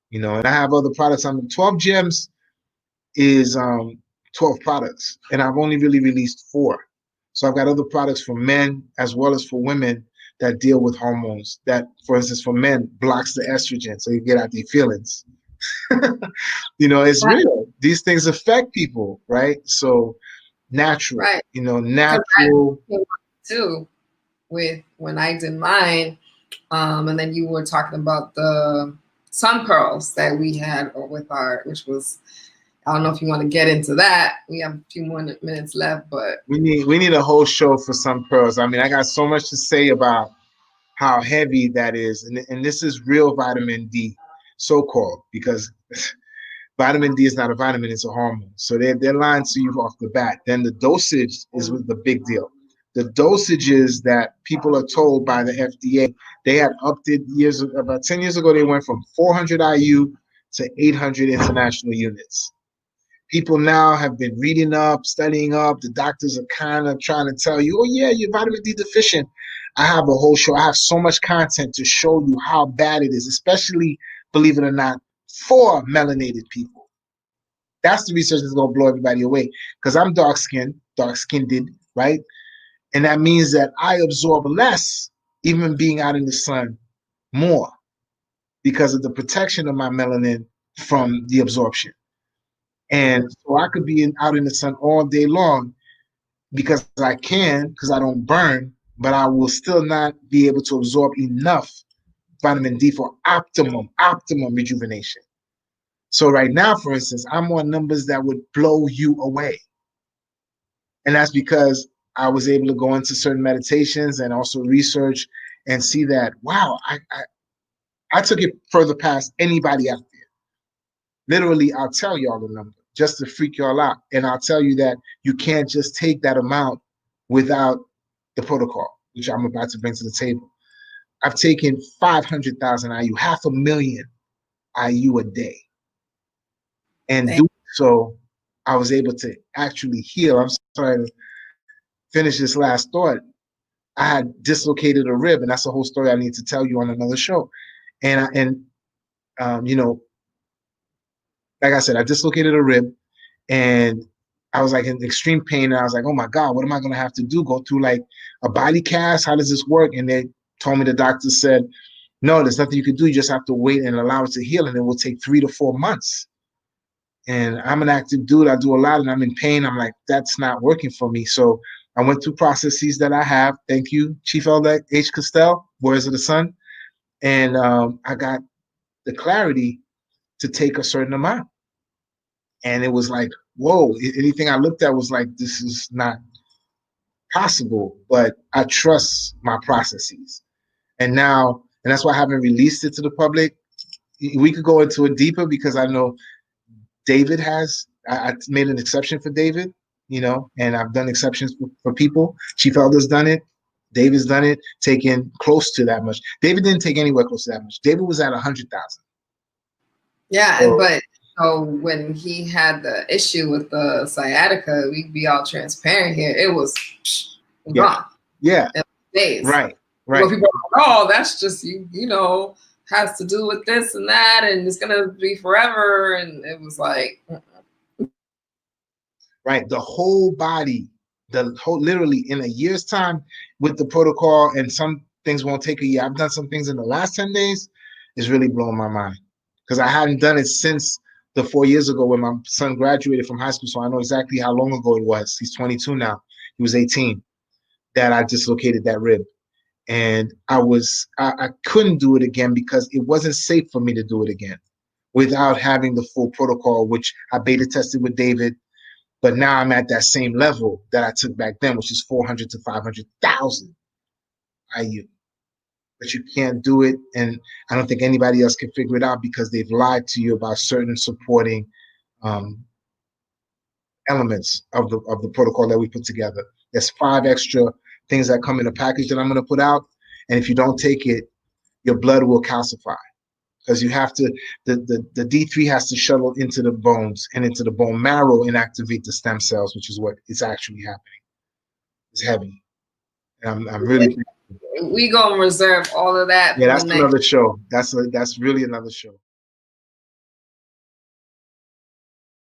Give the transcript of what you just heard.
you know, and I have other products. 12 gems is 12 products, and I've only really released 4. So I've got other products for men as well as for women that deal with hormones. That, for instance, for men, blocks the estrogen, so you get out their feelings. You know, it's Right. real. These things affect people, right? So natural, Right. you know, Because natural. I too with when I did mine, and then you were talking about the sun pearls that we had with our, which was, I don't know if you want to get into that. We have a few more minutes left, but We need a whole show for some pearls. I mean, I got so much to say about how heavy that is, and this is real vitamin D, so called, because vitamin D is not a vitamin, it's a hormone. So they're lying to you off the bat. Then the dosage is the big deal. The dosages that people are told by the FDA, they had upped it about 10 years ago. They went from 400 IU to 800 international units. People now have been reading up, studying up. The doctors are kind of trying to tell you, oh yeah, you're vitamin D deficient. I have a whole show. I have so much content to show you how bad it is, especially, believe it or not, for melanated people. That's the research that's going to blow everybody away, because I'm dark-skinned, right? And that means that I absorb less, even being out in the sun, more, because of the protection of my melanin from the absorption. And so I could be out in the sun all day long because I can, because I don't burn, but I will still not be able to absorb enough vitamin D for optimum rejuvenation. So right now, for instance, I'm on numbers that would blow you away. And that's because I was able to go into certain meditations and also research and see that, wow, I took it further past anybody out there. Literally, I'll tell y'all the number just to freak y'all out. And I'll tell you that you can't just take that amount without the protocol, which I'm about to bring to the table. I've taken 500,000 IU, 500,000 IU a day. And doing so, I was able to actually heal. I'm sorry to finish this last thought. I had dislocated a rib, and that's a whole story I need to tell you on another show. And you know, like I said, I dislocated a rib, and I was like in extreme pain. And I was like, oh my God, what am I going to have to do? Go through like a body cast? How does this work? And they told me, the doctor said, no, there's nothing you can do. You just have to wait and allow it to heal, and it will take 3 to 4 months. And I'm an active dude. I do a lot, and I'm in pain. I'm like, that's not working for me. So I went through processes that I have. Thank you, Chief Elder H. Castell, Warriors of the Sun. And I got the clarity to take a certain amount. And it was like, whoa, anything I looked at was like, this is not possible, but I trust my processes. And now, and that's why I haven't released it to the public. We could go into it deeper because I know David has, I made an exception for David, you know, and I've done exceptions for people. Chief Elder's done it. David's done it, taking close to that much. David didn't take anywhere close to that much. David was at 100,000. yeah, so, but when he had the issue with the sciatica, we'd be all transparent here. It was gone. Yeah. Days. Right. Well, people are like, oh, that's just you know, has to do with this and that, and it's gonna be forever. And it was like, right, the whole body, literally in a year's time with the protocol, and some things won't take a year. I've done some things in the last 10 days. It's really blowing my mind because I hadn't done it since the 4 years ago when my son graduated from high school. So I know exactly how long ago it was. He's 22 now. He was 18 that I dislocated that rib. And I couldn't do it again because it wasn't safe for me to do it again without having the full protocol, which I beta tested with David. But now I'm at that same level that I took back then, which is 400 to 500,000 IU. But you can't do it, and I don't think anybody else can figure it out because they've lied to you about certain supporting elements of the protocol that we put together. There's 5 extra things that come in a package that I'm going to put out, and if you don't take it, your blood will calcify. Because you have to, the D3 has to shuttle into the bones and into the bone marrow and activate the stem cells, which is what is actually happening. It's heavy. And I'm really. We gonna reserve all of that. Yeah, that's another show. That's really another show.